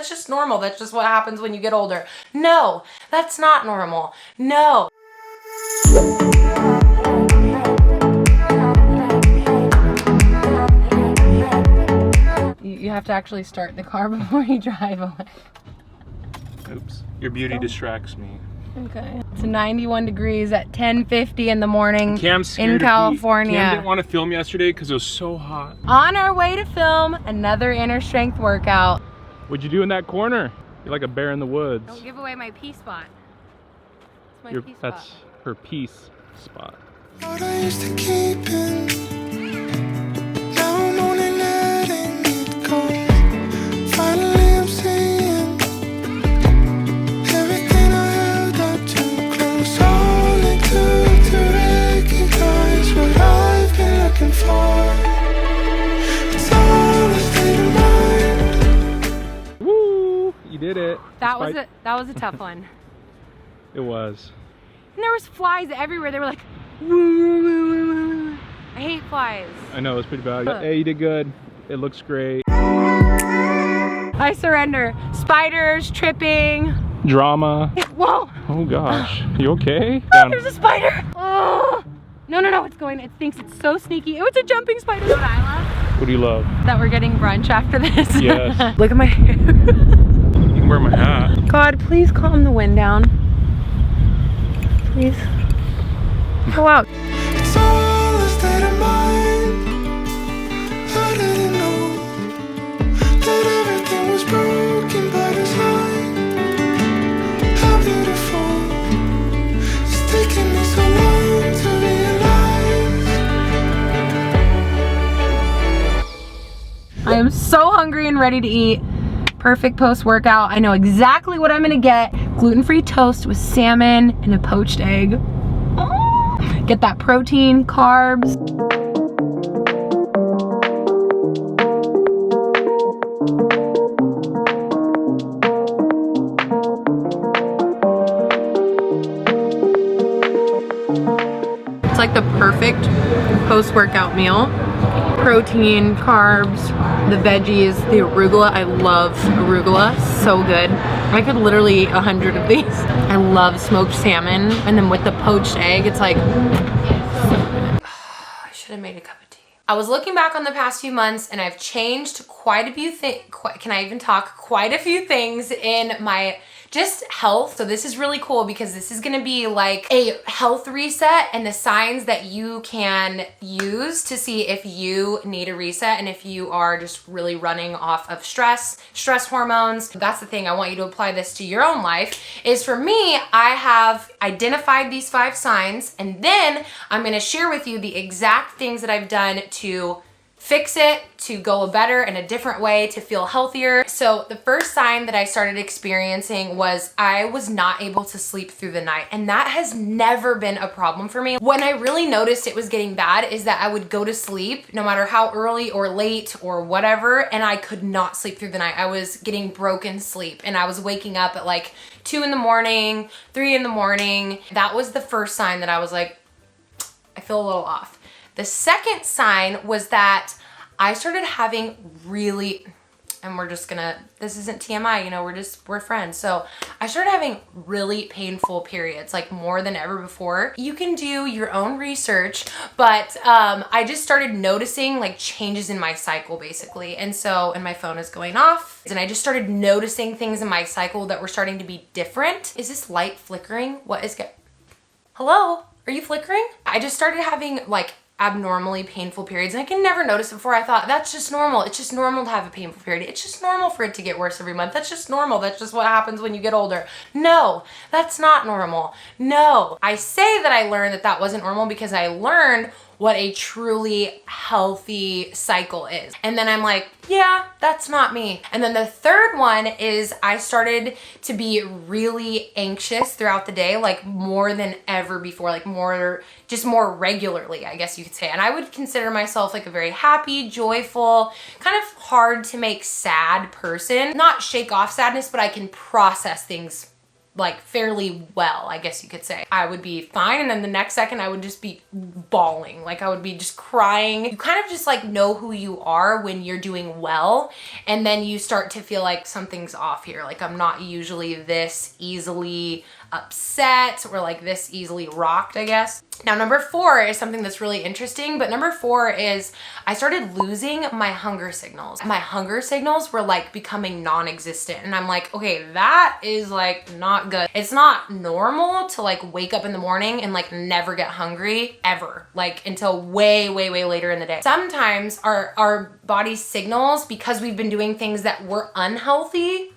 That's just normal. That's just what happens when you get older. No, that's not normal. No. You have to actually start the car before you drive away. Oops. Your beauty distracts me. Okay. It's 91 degrees at 10:50 in the morning in California. California. Cam didn't want to film yesterday because it was so hot. On our way to film another inner strength workout. What'd you do in that corner? You're like a bear in the woods. Don't give away my pee spot. It's my pee spot. That's her peace spot. What I used to keep in, now I'm only letting it go. Finally I'm seeing everything I held up too close. Only to recognize what I've been looking for. It's all a state of mind. Woo! You did it. That was a tough one. It was. And there was flies everywhere. They were like, I hate flies. I know, it was pretty bad. Hey, you did good. It looks great. I surrender. Spiders, tripping. Drama. Whoa. Oh gosh. You okay? Oh, there's a spider. Oh. No, it's going. It thinks it's so sneaky. It was a jumping spider. You know what I love? What do you love? That we're getting brunch after this. Yes. Look at my hair. You can wear my hat. God, please calm the wind down. Please. Go out. It's all a state of mind. I didn't know that everything was broken by design. How beautiful. It's taken me so long to realize. I am so hungry and ready to eat. Perfect post-workout. I know exactly what I'm gonna get. Gluten-free toast with salmon and a poached egg. Get that protein, carbs. It's like the perfect post-workout meal. Protein, carbs, the veggies, the arugula. I love arugula, so good. I could literally eat 100 of these. I love smoked salmon, and then with the poached egg, it's like, I should have made a cup of tea. I was looking back on the past few months, and I've changed quite a few things. Can I even talk? Quite a few things in my just health. So this is really cool because this is gonna be like a health reset and the signs that you can use to see if you need a reset and if you are just really running off of stress hormones. That's the thing, I want you to apply this to your own life. Is for me, I have identified these 5 signs, and then I'm gonna share with you the exact things that I've done to fix it, to go better in a different way, to feel healthier. So the first sign that I started experiencing was I was not able to sleep through the night, and that has never been a problem for me. When I really noticed it was getting bad is that I would go to sleep no matter how early or late or whatever, and I could not sleep through the night. I was getting broken sleep, and I was waking up at like 2 in the morning, 3 in the morning. That was the first sign that I was like, I feel a little off. The second sign was that I started having really, and we're just gonna, this isn't TMI, you know, we're friends. So I started having really painful periods, like more than ever before. You can do your own research, but I just started noticing like changes in my cycle basically. And my phone is going off, and I just started noticing things in my cycle that were starting to be different. Is this light flickering? What is it? Hello? Are you flickering? I just started having like abnormally painful periods, and I can never notice it before. I thought that's just normal. It's just normal to have a painful period. It's just normal for it to get worse every month. That's just normal. That's just what happens when you get older. No, that's not normal. No, I say that I learned that that wasn't normal because I learned what a truly healthy cycle is. And then I'm like, yeah, that's not me. And then the third one is I started to be really anxious throughout the day, like more than ever before, like more regularly, I guess you could say. And I would consider myself like a very happy, joyful, kind of hard to make sad person. Not shake off sadness, but I can process things like fairly well, I guess you could say. I would be fine, and then the next second I would just be bawling. Like I would be just crying. You kind of just like know who you are when you're doing well, and then you start to feel like something's off here. Like I'm not usually this easily upset or like this easily rocked, I guess. Now, number 4 is something that's really interesting, but number 4 is I started losing my hunger signals. My hunger signals were like becoming non-existent, and I'm like, okay, that is like not good. It's not normal to like wake up in the morning and like never get hungry ever, like until way later in the day. Sometimes our body's signals, because we've been doing things that were unhealthy,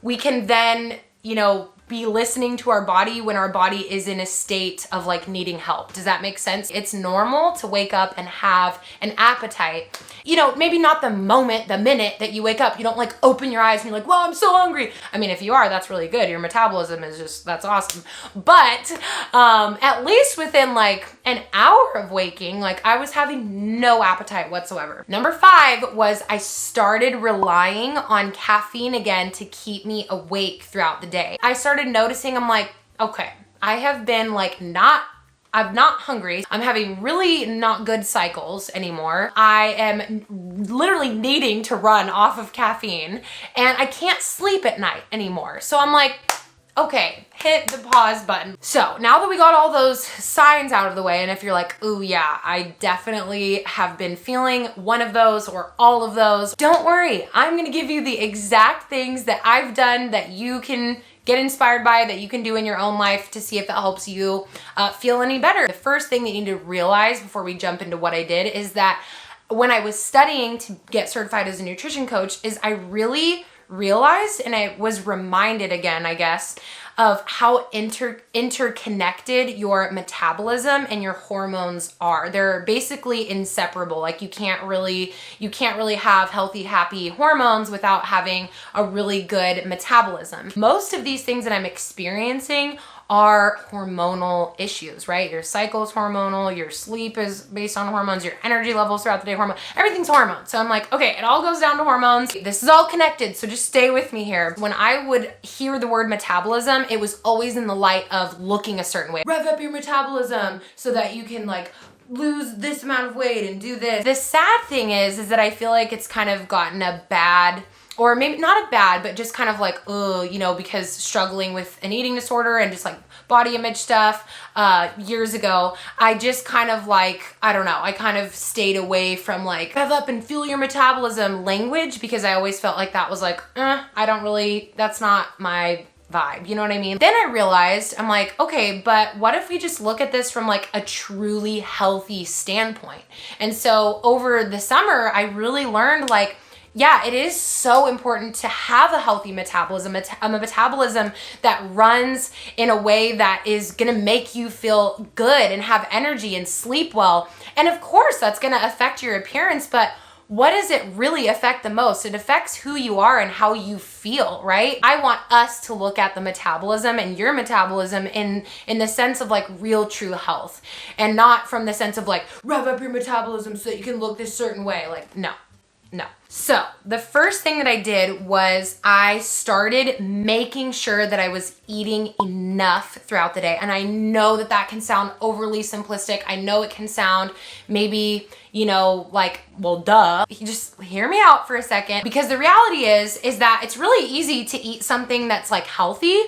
we can then, you know, be listening to our body when our body is in a state of like needing help. Does that make sense? It's normal to wake up and have an appetite. You know, maybe not the minute that you wake up, you don't like open your eyes and you're like, well, I'm so hungry. I mean, if you are, that's really good. Your metabolism is just, that's awesome. But at least within like an hour of waking, like I was having no appetite whatsoever. Number 5 was I started relying on caffeine again to keep me awake throughout the day. I started noticing, I'm like, okay, I have been like I'm not hungry. I'm having really not good cycles anymore. I am literally needing to run off of caffeine, and I can't sleep at night anymore. So I'm like, okay, hit the pause button. So now that we got all those signs out of the way, and if you're like, ooh yeah, I definitely have been feeling one of those or all of those, don't worry. I'm gonna give you the exact things that I've done that you can get inspired by, that you can do in your own life to see if that helps you feel any better. The first thing that you need to realize before we jump into what I did is that when I was studying to get certified as a nutrition coach, is I really realized, and I was reminded again, I guess, of how interconnected your metabolism and your hormones are. They're basically inseparable. Like you can't really have healthy, happy hormones without having a really good metabolism. Most of these things that I'm experiencing are hormonal issues, right? Your cycle is hormonal, your sleep is based on hormones, your energy levels throughout the day, everything's hormones. So I'm like, okay, it all goes down to hormones. This is all connected, so just stay with me here. When I would hear the word metabolism, it was always in the light of looking a certain way. Rev up your metabolism so that you can like lose this amount of weight and do this. The sad thing is that I feel like it's kind of gotten a bad, or maybe not a bad, but just kind of like, you know, because struggling with an eating disorder and just like body image stuff years ago, I just kind of like, I don't know, I kind of stayed away from like rev up and fuel your metabolism language, because I always felt like that was like, that's not my vibe, you know what I mean? Then I realized, I'm like, okay, but what if we just look at this from like a truly healthy standpoint? And so over the summer, I really learned like, yeah, it is so important to have a healthy metabolism, a metabolism that runs in a way that is gonna make you feel good and have energy and sleep well. And of course, that's gonna affect your appearance, but what does it really affect the most? It affects who you are and how you feel, right? I want us to look at the metabolism and your metabolism in the sense of like real true health, and not from the sense of like rev up your metabolism so that you can look this certain way. Like, no. So the first thing that I did was I started making sure that I was eating enough throughout the day. And I know that that can sound overly simplistic. I know it can sound maybe, you know, like, well, duh. Just hear me out for a second, because the reality is that it's really easy to eat something that's like healthy,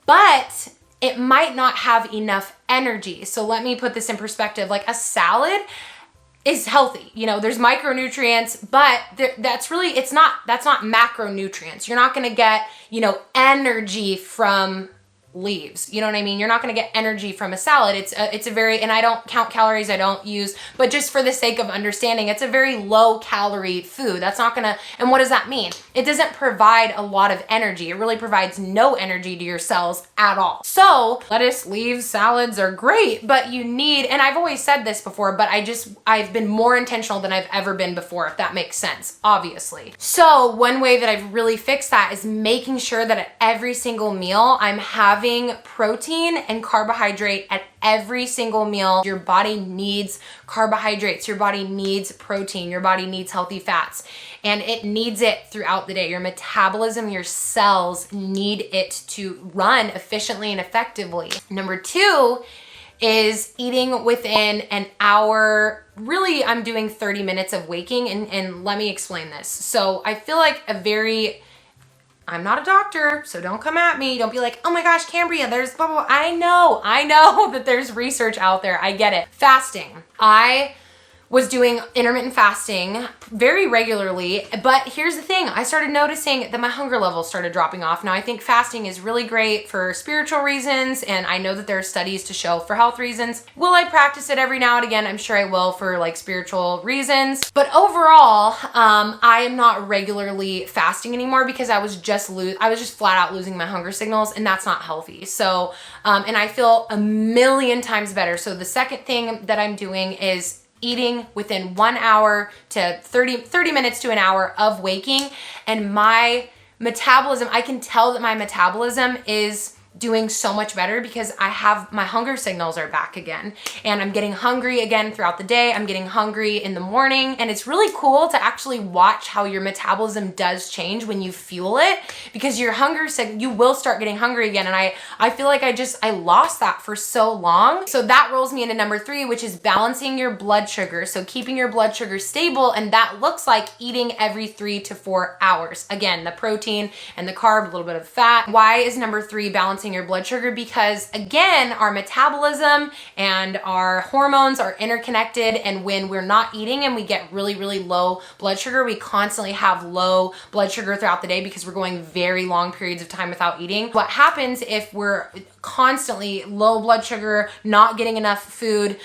but it might not have enough energy. So let me put this in perspective. Like a salad is healthy. You know, there's micronutrients, but that's not macronutrients. You're not gonna get, you know, energy from leaves. You know what I mean? You're not going to get energy from a salad. It's a very, and I don't count calories, I don't use, but just for the sake of understanding, it's a very low calorie food. That's not going to, and what does that mean? It doesn't provide a lot of energy. It really provides no energy to your cells at all. So lettuce, leaves, salads are great, but you need, and I've always said this before, but I've been more intentional than I've ever been before, if that makes sense, obviously. So one way that I've really fixed that is making sure that at every single meal I'm having having protein and carbohydrate at every single meal. Your body needs carbohydrates, your body needs protein, your body needs healthy fats, and it needs it throughout the day. Your metabolism, your cells need it to run efficiently and effectively. Number 2 is eating within an hour. Really, I'm doing 30 minutes of waking, and let me explain this. So I feel like I'm not a doctor, so don't come at me. Don't be like, oh my gosh, Cambria, there's blah, blah, blah. I know that there's research out there. I get it. Fasting. I was doing intermittent fasting very regularly, but here's the thing. I started noticing that my hunger levels started dropping off. Now, I think fasting is really great for spiritual reasons, and I know that there are studies to show for health reasons. Will I practice it every now and again? I'm sure I will for like spiritual reasons. But overall, I am not regularly fasting anymore because I was just flat out losing my hunger signals, and that's not healthy. So, and I feel a million times better. So the second thing that I'm doing is eating within 1 hour to 30 minutes to an hour of waking, and my metabolism, I can tell that my metabolism is doing so much better because my hunger signals are back again, and I'm getting hungry again throughout the day. I'm getting hungry in the morning, and it's really cool to actually watch how your metabolism does change when you fuel it, because your hunger signal, you will start getting hungry again. And I feel like I lost that for so long. So that rolls me into number 3, which is balancing your blood sugar. So keeping your blood sugar stable, and that looks like eating every 3 to 4 hours. Again, the protein and the carb, a little bit of fat. Why is number 3 balancing your blood sugar? Because again, our metabolism and our hormones are interconnected, and when we're not eating and we get really, really low blood sugar, we constantly have low blood sugar throughout the day because we're going very long periods of time without eating. What happens if we're constantly low blood sugar, not getting enough food?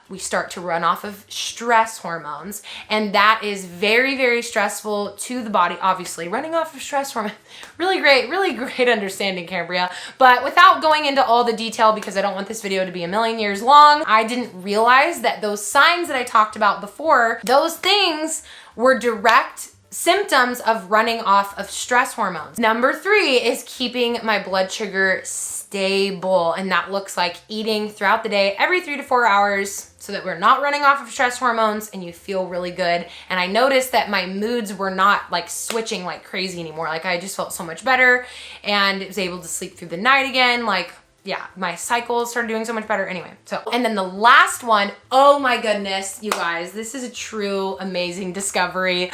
We start to run off of stress hormones, and that is very, very stressful to the body. Obviously, running off of stress hormones, really great understanding, Cambria. But without going into all the detail, because I don't want this video to be a million years long, I didn't realize that those signs that I talked about before, those things were direct symptoms of running off of stress hormones. Number 3 is keeping my blood sugar stable, and that looks like eating throughout the day every 3 to 4 hours so that we're not running off of stress hormones and you feel really good. And I noticed that my moods were not like switching like crazy anymore. Like I just felt so much better and was able to sleep through the night again. Like, yeah, my cycles started doing so much better. Anyway, so, and then the last one, oh my goodness, you guys, this is a true amazing discovery.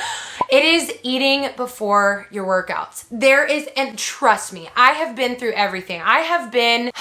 It is eating before your workouts. There is, and trust me, I have been through everything. I've been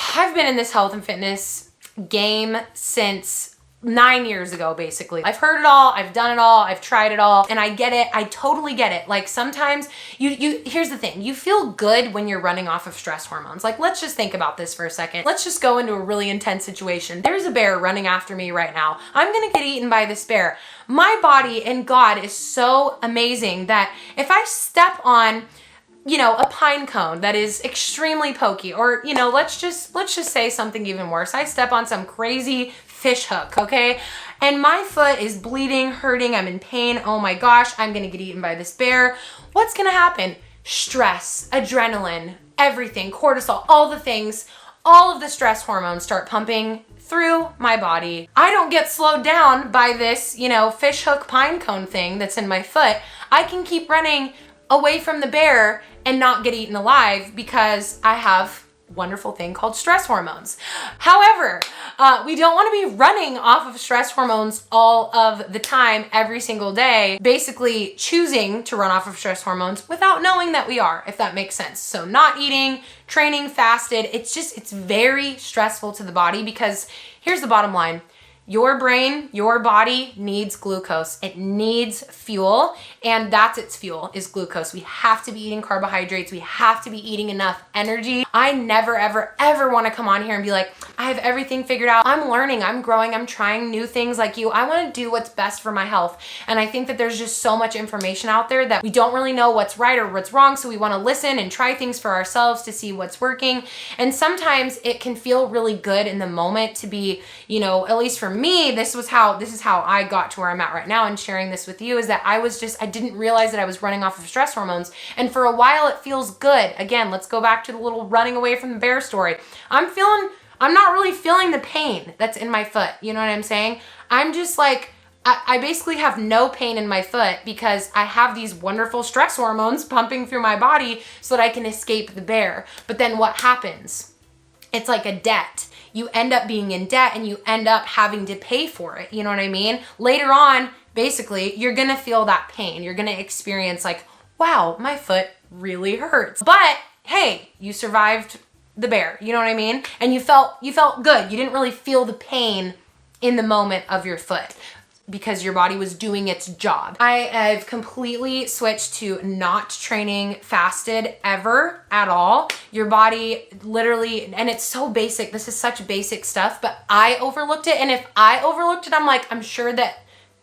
in this health and fitness game since 9 years ago, basically. I've heard it all, I've done it all, I've tried it all, and I get it. I totally get it. Like sometimes here's the thing, you feel good when you're running off of stress hormones. Like let's just think about this for a second. Let's just go into a really intense situation. There's a bear running after me right now. I'm gonna get eaten by this bear. My body and God is so amazing that if I step on a pine cone that is extremely pokey, or, let's just say something even worse. I step on some crazy fish hook, okay? And my foot is bleeding, hurting, I'm in pain. Oh my gosh, I'm gonna get eaten by this bear. What's gonna happen? Stress, adrenaline, everything, cortisol, all the things, all of the stress hormones start pumping through my body. I don't get slowed down by this, fish hook pine cone thing that's in my foot. I can keep running away from the bear and not get eaten alive because I have a wonderful thing called stress hormones. However, we don't want to be running off of stress hormones all of the time, every single day, basically choosing to run off of stress hormones without knowing that we are, if that makes sense. So not eating, training, fasted, it's very stressful to the body, because here's the bottom line. Your brain, your body needs glucose. It needs fuel, and that's its fuel, is glucose. We have to be eating carbohydrates. We have to be eating enough energy. I never, ever, ever want to come on here and be like, I have everything figured out. I'm learning, I'm growing, I'm trying new things like you. I want to do what's best for my health. And I think that there's just so much information out there that we don't really know what's right or what's wrong. So we want to listen and try things for ourselves to see what's working. And sometimes it can feel really good in the moment to be, at least for me, this is how I got to where I'm at right now, and sharing this with you is that I didn't realize that I was running off of stress hormones. And for a while it feels good. Again, let's go back to the little running away from the bear story. I'm not really feeling the pain that's in my foot. You know what I'm saying? I'm just like, I basically have no pain in my foot because I have these wonderful stress hormones pumping through my body so that I can escape the bear. But then what happens? It's like a debt. You end up being in debt and you end up having to pay for it. You know what I mean? Later on, basically, you're gonna feel that pain. You're gonna experience like, wow, my foot really hurts. But hey, you survived the bear. You know what I mean? And you felt good. You didn't really feel the pain in the moment of your foot, because your body was doing its job. I've completely switched to not training fasted ever at all. Your body literally, and it's so basic, this is such basic stuff, but I overlooked it. And if I overlooked it, I'm sure that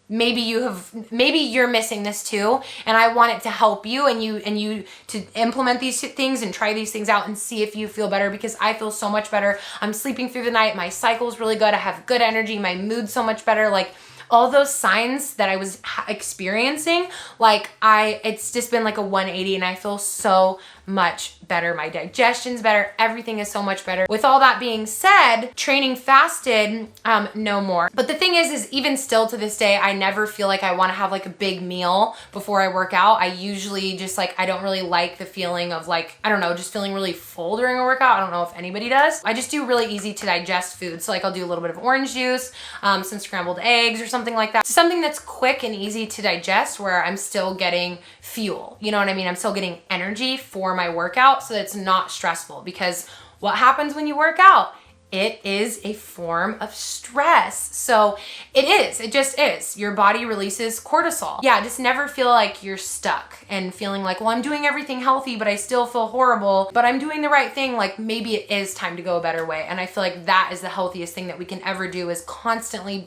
maybe you're missing this too. And I want it to help you and you to implement these things and try these things out and see if you feel better, because I feel so much better. I'm sleeping through the night. My cycle's really good. I have good energy. My mood's so much better. Like, all those signs that I was experiencing, it's just been like a 180, and I feel so much better. My digestion's better. Everything is so much better. With all that being said, training fasted, no more. But the thing is even still to this day, I never feel like I want to have like a big meal before I work out. I usually just I don't really like the feeling of just feeling really full during a workout. I don't know if anybody does. I just do really easy to digest food. So I'll do a little bit of orange juice, some scrambled eggs or something like that. Something that's quick and easy to digest where I'm still getting fuel. You know what I mean? I'm still getting energy for my workout so that it's not stressful, because what happens when you work out? It is a form of stress. So it just is. Your body releases cortisol. Yeah, just never feel like you're stuck and feeling like, well, I'm doing everything healthy, but I still feel horrible, but I'm doing the right thing. Like, maybe it is time to go a better way. And I feel like that is the healthiest thing that we can ever do, is constantly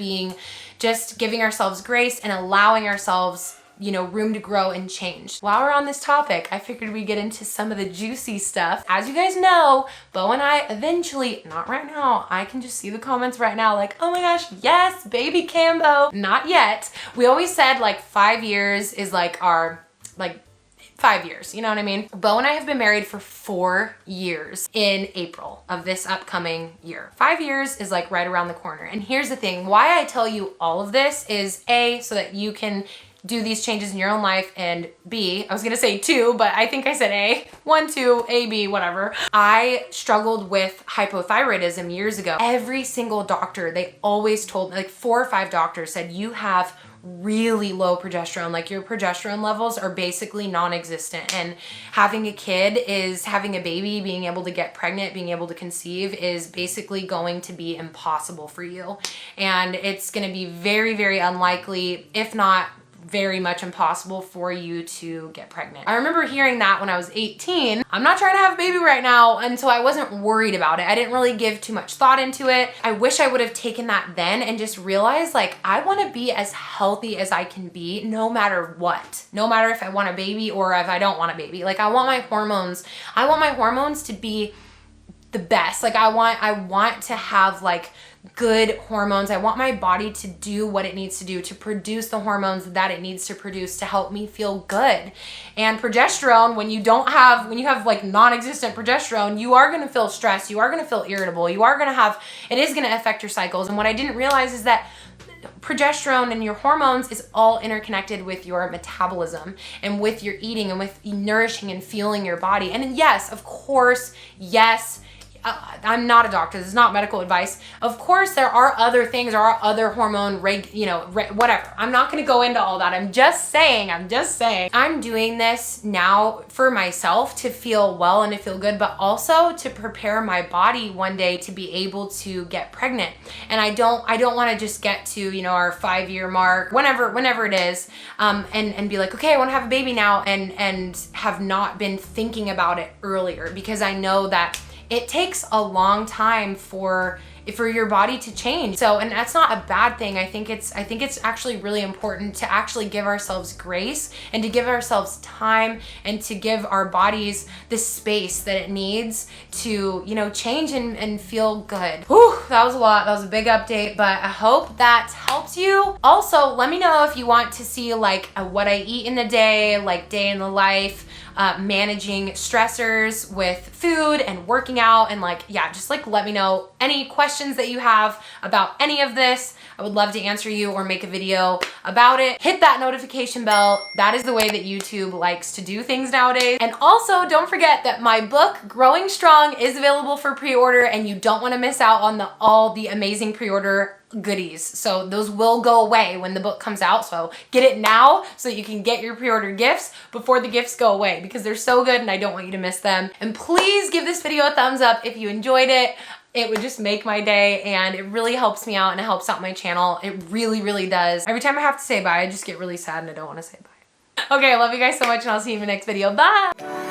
just giving ourselves grace and allowing ourselves room to grow and change. While we're on this topic, I figured we'd get into some of the juicy stuff. As you guys know, Bo and I eventually, not right now, I can just see the comments right now like, oh my gosh, yes, baby Cambo. Not yet. We always said 5 years is our 5 years, you know what I mean? Bo and I have been married for 4 years in April of this upcoming year. 5 years is right around the corner. And here's the thing, why I tell you all of this is A, so that you can do these changes in your own life, and B, I was gonna say 2, but I think I said A. 1, 2, A, B, whatever. I struggled with hypothyroidism years ago. Every single doctor, they always told me, 4 or 5 doctors said, you have really low progesterone. Your progesterone levels are basically non-existent, and having a kid is having a baby, being able to get pregnant, being able to conceive is basically going to be impossible for you. And it's going to be very, very unlikely, if not very much impossible for you to get pregnant. I remember hearing that when I was 18. I'm not trying to have a baby right now, and so I wasn't worried about it. I didn't really give too much thought into it. I wish I would have taken that then and just realized I want to be as healthy as I can be no matter what. No matter if I want a baby or if I don't want a baby. I want my hormones to be the best. I want to have good hormones. I want my body to do what it needs to do to produce the hormones that it needs to produce to help me feel good. And progesterone, when you have non-existent progesterone, you are going to feel stressed. You are going to feel irritable. It is going to affect your cycles. And what I didn't realize is that progesterone and your hormones is all interconnected with your metabolism and with your eating and with nourishing and fueling your body. And yes, of course, I'm not a doctor. This is not medical advice. Of course, there are other things. There are other hormone, whatever. I'm not going to go into all that. I'm just saying. I'm doing this now for myself to feel well and to feel good, but also to prepare my body one day to be able to get pregnant. And I don't want to just get to, our 5-year mark, whenever it is, and be like, okay, I want to have a baby now, and have not been thinking about it earlier, because I know that it takes a long time for your body to change. So, and that's not a bad thing. I think it's actually really important to actually give ourselves grace and to give ourselves time and to give our bodies the space that it needs to, you know, change and feel good. Whew, that was a lot. That was a big update, but I hope that helps you. Also, let me know if you want to see like what I eat in a day, like day in the life, managing stressors with food and working out, and like, yeah, just like let me know any questions that you have about any of this. I would love to answer you or make a video about it. Hit that notification bell. That is the way that YouTube likes to do things nowadays. And also don't forget that my book, Growing Strong, is available for pre-order, and you don't want to miss out on all the amazing pre-order goodies. So those will go away when the book comes out. So get it now so that you can get your pre-order gifts before the gifts go away, because they're so good and I don't want you to miss them. And please give this video a thumbs up if you enjoyed it. It would just make my day, and it really helps me out and it helps out my channel. It really, really does. Every time I have to say bye, I just get really sad and I don't want to say bye. Okay, I love you guys so much, and I'll see you in the next video. Bye!